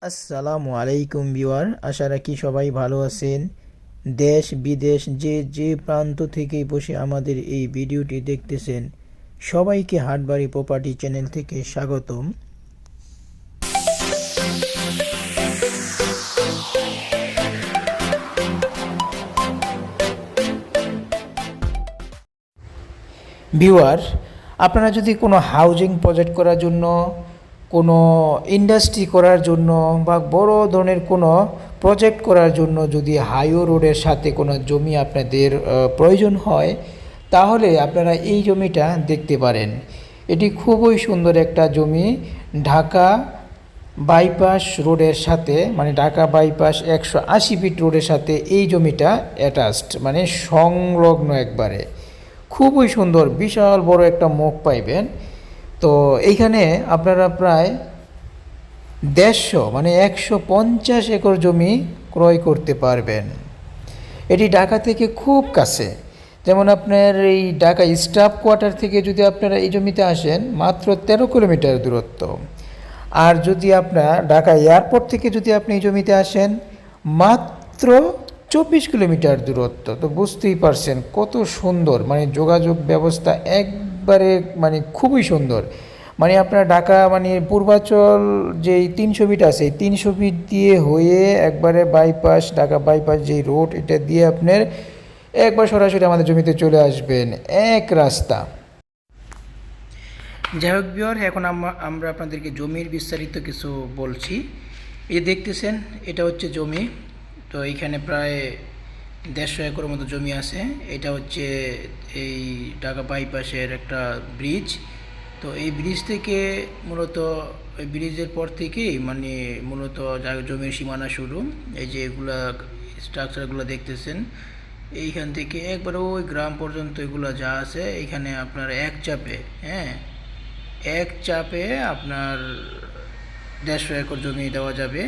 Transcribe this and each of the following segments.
আসসালামু আলাইকুম ভিউয়ার, আশা রাখি সবাই ভালো আছেন। দেশ বিদেশ যে যে প্রান্ত থেকেই বসে আমাদের এই ভিডিওটি দেখতেছেন, সবাইকে হাটবাড়ি প্রপার্টি চ্যানেল থেকে স্বাগতম। ভিউয়ার, আপনারা যদি কোনো হাউজিং প্রজেক্ট করার জন্য, কোনো ইন্ডাস্ট্রি করার জন্য বা বড় ধরনের কোনো প্রজেক্ট করার জন্য যদি হাইওয়ে রোডের সাথে কোনো জমি আপনাদের প্রয়োজন হয়, তাহলে আপনারা এই জমিটা দেখতে পারেন। এটি খুবই সুন্দর একটা জমি। ঢাকা বাইপাস রোডের সাথে, মানে ঢাকা বাইপাস 180 ফিট রোডের সাথে এই জমিটা অ্যাটাচড, মানে সংলগ্ন একবারে। খুবই সুন্দর, বিশাল বড় একটা মুখ পাইবেন। তো এইখানে আপনারা প্রায় 150 মানে 150 একর জমি ক্রয় করতে পারবেন। এটি ঢাকা থেকে খুব কাছে। যেমন আপনার এই ঢাকা স্টাফ কোয়ার্টার থেকে যদি আপনারা এই জমিতে আসেন, মাত্র 13 কিলোমিটার দূরত্ব। আর যদি আপনার ঢাকা এয়ারপোর্ট থেকে যদি আপনি এই জমিতে আসেন, মাত্র 24 কিলোমিটার দূরত্ব। তো বুঝতেই পারছেন কত সুন্দর, মানে যোগাযোগ ব্যবস্থা একবারে মানে খুবই সুন্দর। মানে আপনার ঢাকা মানে পূর্বাচল যেই 300 ফিট আছে, এই 300 ফিট দিয়ে হয়ে একবারে বাইপাস, ঢাকা বাইপাস যেই রোড, এটা দিয়ে আপনার একবার সরাসরি আমাদের জমিতে চলে আসবেন, এক রাস্তা। যাই হোক ভিউয়ার, এখন আমরা আপনাদেরকে জমির বিস্তারিত কিছু বলছি। এই দেখতেছেন, এটা হচ্ছে জমি। তো এইখানে প্রায় 150 একর মতো জমি আছে। এটা হচ্ছে এই ঢাকা বাইপাসের একটা ব্রিজ। তো এই ব্রিজ থেকে মূলত, এই ব্রিজের পর থেকেই মানে মূলত জমির সীমানা শুরু। এই যে এগুলা স্ট্রাকচারগুলো দেখতেছেন, এইখান থেকে একবার ওই গ্রাম পর্যন্ত এগুলো যা আছে, এইখানে আপনার এক চাপে, এক চাপে আপনার 150 একর জমি দেওয়া যাবে।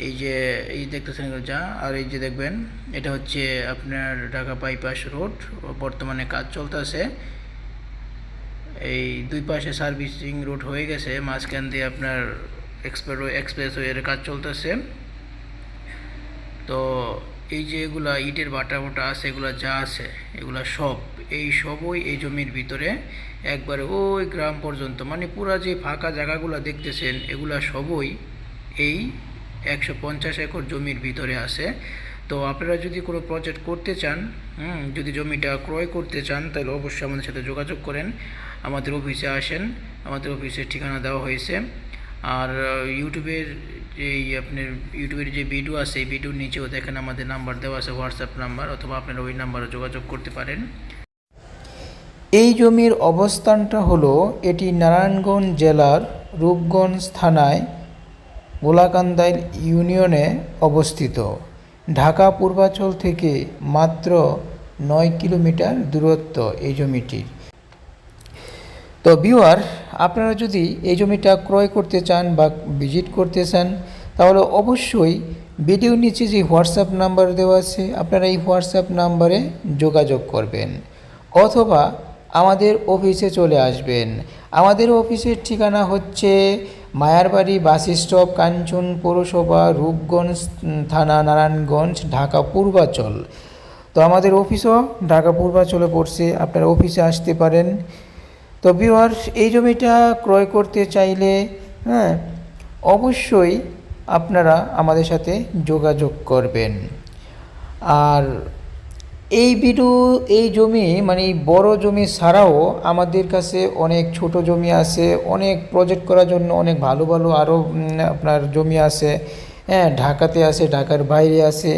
এই যে এই দেখতেছেন যা, আর এই যে দেখবেন, এটা হচ্ছে আপনার ঢাকা বাইপাস রোড, বর্তমানে কাজ চলতেছে। এই দুই পাশে সার্ভিসিং রোড হয়ে গেছে, মাঝখান দিয়ে আপনার এক্সপ্রেসওয়ের কাজ চলতেছে। তো এই যে এগুলা ইটের ভাটা মোটা আছে, এগুলা যা আছে এগুলা সবই এই জমির ভিতরে, একবারে ওই গ্রাম পর্যন্ত, মানে পুরা যে ফাঁকা জায়গাগুলো দেখতেছেন, এগুলা সবই এই 150 একর জমির ভিতরে আছে। তো আপনারা যদি কোনো প্রজেক্ট করতে চান, যদি জমিটা ক্রয় করতে চান, তাহলে অবশ্যই আমাদের সাথে যোগাযোগ করেন, আমাদের অফিসে আসেন। আমাদের অফিসের ঠিকানা দেওয়া হয়েছে। আর ইউটিউবের যে ভিডিও আছে, এই ভিডিওর নিচেও দেখেন আমাদের নাম্বার দেওয়া আছে, হোয়াটসঅ্যাপ নাম্বার, অথবা আপনারা ওই নাম্বারে যোগাযোগ করতে পারেন। এই জমির অবস্থানটা হলো, এটি নারায়ণগঞ্জ জেলার রূপগঞ্জ থানায় গোলাকান্দাইল ইউনিয়নে অবস্থিত। ঢাকা পূর্বাঞ্চল থেকে মাত্র 9 কিলোমিটার দূরত্ব এই জমিটির। তো ভিউয়ার, আপনারা যদি এই জমিটা ক্রয় করতে চান বা ভিজিট করতে চান, তাহলে অবশ্যই ভিডিওর নিচে যে হোয়াটসঅ্যাপ নাম্বার দেওয়া আছে, আপনারা এই হোয়াটসঅ্যাপ নাম্বারে যোগাযোগ করবেন, অথবা আমাদের অফিসে চলে আসবেন। আমাদের অফিসের ঠিকানা হচ্ছে মায়ারবাড়ি বাস স্টপ, কাঞ্চন পৌরসভা, রূপগঞ্জ থানা, নারায়ণগঞ্জ, ঢাকা পূর্বাঞ্চল। তো আমাদের অফিসও ঢাকা পূর্বাঞ্চলে পড়ছে, আপনারা অফিসে আসতে পারেন। তো ভিউয়ার, এই জমিটা ক্রয় করতে চাইলে অবশ্যই আপনারা আমাদের সাথে যোগাযোগ করবেন। আর এই জমি মানে বড় জমি ছাড়াও আমাদের কাছে অনেক ছোট জমি আছে, অনেক প্রজেক্ট করার জন্য অনেক ভালো ভালো আরও আপনার জমি আছে। ঢাকাতে আছে, ঢাকার বাইরে আছে।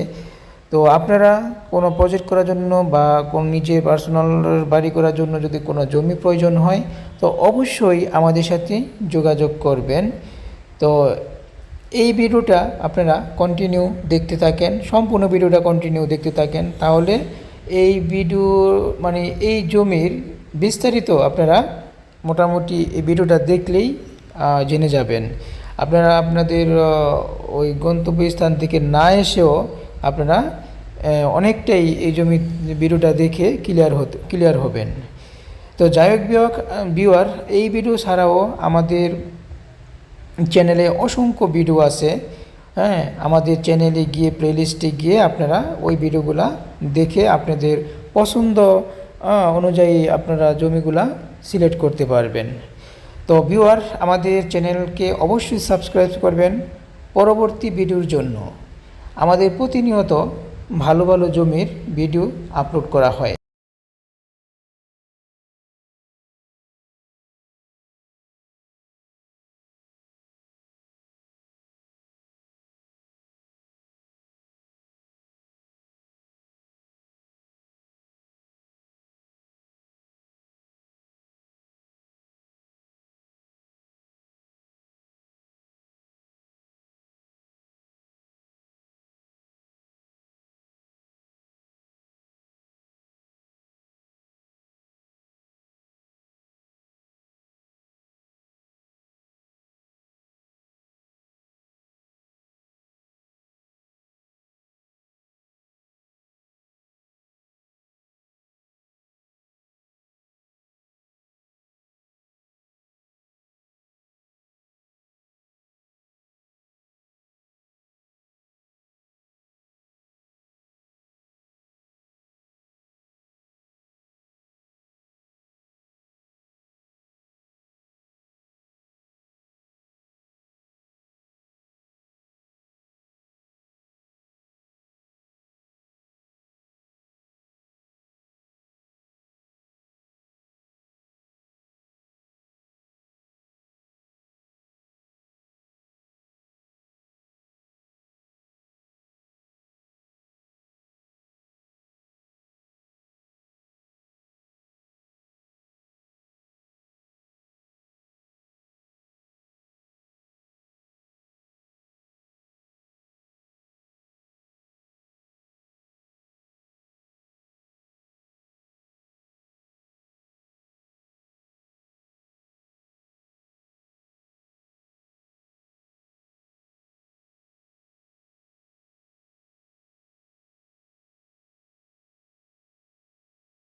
তো আপনারা কোনো প্রজেক্ট করার জন্য বা কোনো নিজের পার্সোনাল বাড়ি করার জন্য যদি কোনো জমি প্রয়োজন হয়, তো অবশ্যই আমাদের সাথে যোগাযোগ করবেন। তো এই ভিডিওটা আপনারা কন্টিনিউ দেখতে থাকেন, সম্পূর্ণ ভিডিওটা কন্টিনিউ দেখতে থাকেন, তাহলে এই ভিডিও মানে এই জমির বিস্তারিত আপনারা মোটামুটি এই ভিডিওটা দেখলেই জেনে যাবেন। আপনারা আপনাদের ওই গন্তব্যস্থান থেকে না এসেও আপনারা অনেকটাই এই জমির ভিডিওটা দেখে ক্লিয়ার হবেন। তো যাই হোক ভিউয়ার, এই ভিডিও ছাড়াও আমাদের চ্যানেলে অসংখ্য ভিডিও আছে। হ্যাঁ, আমাদের চ্যানেলে গিয়ে প্লেলিস্টে গিয়ে আপনারা ওই ভিডিওগুলা দেখে আপনাদের পছন্দ অনুযায়ী আপনারা জমিগুলা সিলেক্ট করতে পারবেন। তো ভিউয়ার, আমাদের চ্যানেলকে অবশ্যই সাবস্ক্রাইব করবেন পরবর্তী ভিডিওর জন্য। আমাদের প্রতিনিয়ত ভালো ভালো জমির ভিডিও আপলোড করা হয়।